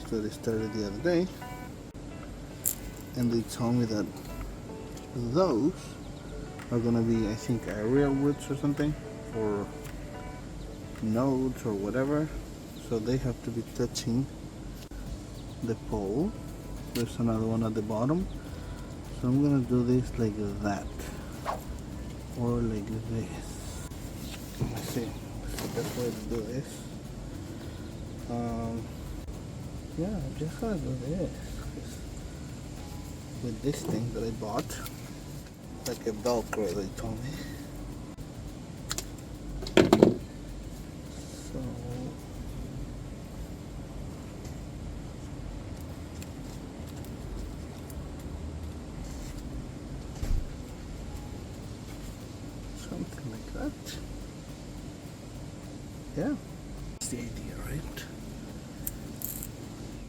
So they started the other day, and they told me that those are gonna be, I think, area roots or something, or nodes or whatever. So they have to be touching the pole. There's another one at the bottom. So I'm gonna do this like that, or like this. Let's see. That's the best way to do this. Yeah, I'm just gonna do this with this thing that I bought, like a Velcro, they told me. So something like that. Yeah, that's the idea, right?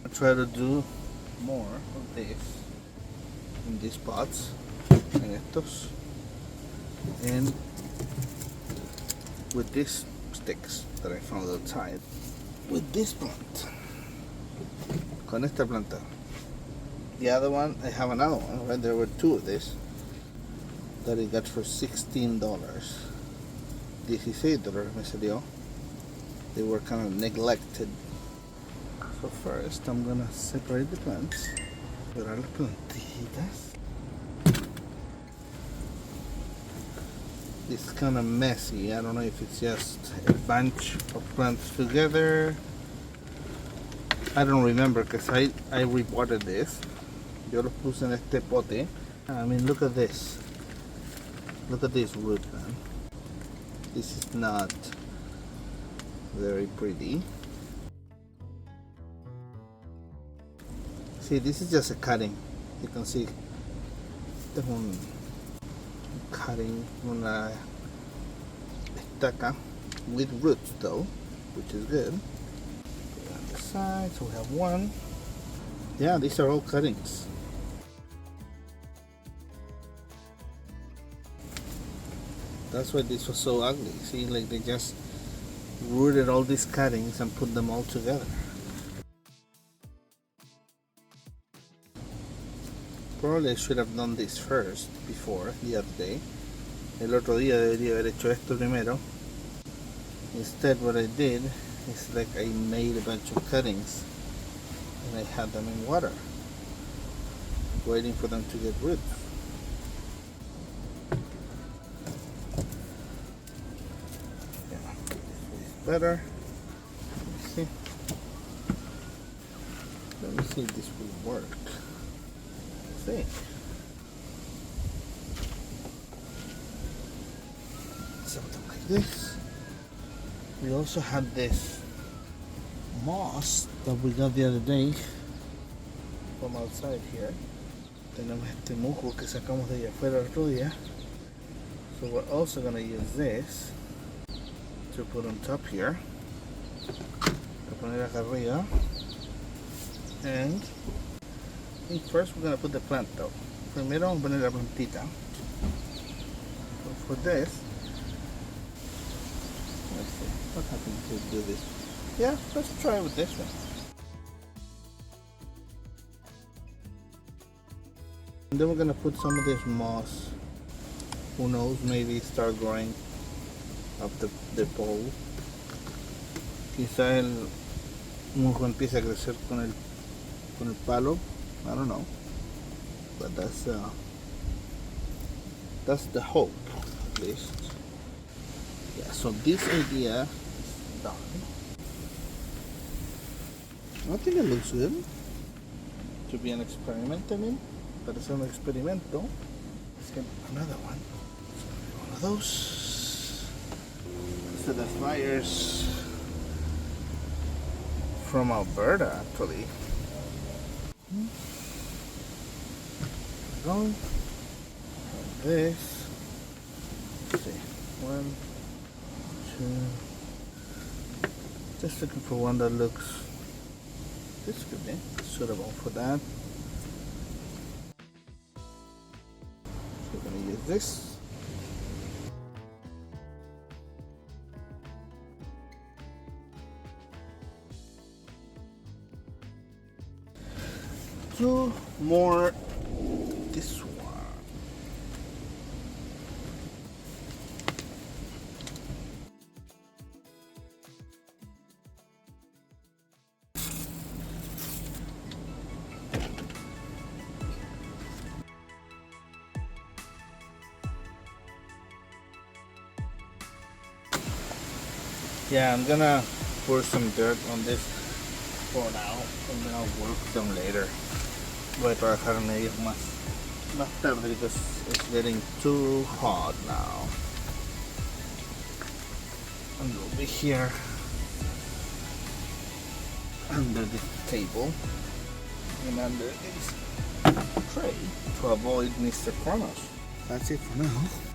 I try to do more of this in these pots, en estos, and with these sticks that I found outside, with this plant, con esta planta. The other one, I have another one, right? There were two of this that I got for $16. $16 me salió. They were kind of neglected. So first I'm gonna separate the plants. Separar las plantitas. It's kind of messy. I don't know if it's just a bunch of plants together. I don't remember because I rebotted this. Yo los puse en este pote. I mean, look at this. Look at this root, man. This is not very pretty. See, this is just a cutting. You can see. Este es un cutting, una estaca with roots though, which is good. Put it on the side, so we have one. Yeah, these are all cuttings. That's why this was so ugly. See, like they just rooted all these cuttings and put them all together. Probably I should have done this first, before, the other day. El otro día debería haber hecho esto primero. Instead, what I did is like I made a bunch of cuttings and I had them in water, waiting for them to get roots. Yeah, this way is better. Let me see if this will work. Think. Something like this. We also had this moss that we got the other day from outside here. Tenemos este musgo que sacamos de allá afuera el otro día. So we're also going to use this to put on top here. Para poner acá arriba. And I think first we're going to put the plant though. Primero vamos a poner la plantita. So for this, let's see, what happens if we do this? Yeah, let's try with this one. And then we're going to put some of this moss. Who knows, maybe start growing up the pole. Quizá el musgo empiece a crecer con el palo. I don't know, but that's the hope, at least. Yeah, so this idea is done. I think it looks good to be an experiment. I mean, parece un experimento. Let's get another one. It's gonna be one of those. These are the flyers from Alberta, actually. Go. This. Let's see. 1, 2. Just looking for one that looks. This could be suitable for that. So we're gonna use this. 2 more this one. Yeah, I'm gonna pour some dirt on this for now, and then I'll work them later. Voy a trabajar en ellos más tarde because it's getting too hot now. And it'll be here under the table and under this tray to avoid Mr. Kronos. That's it for now.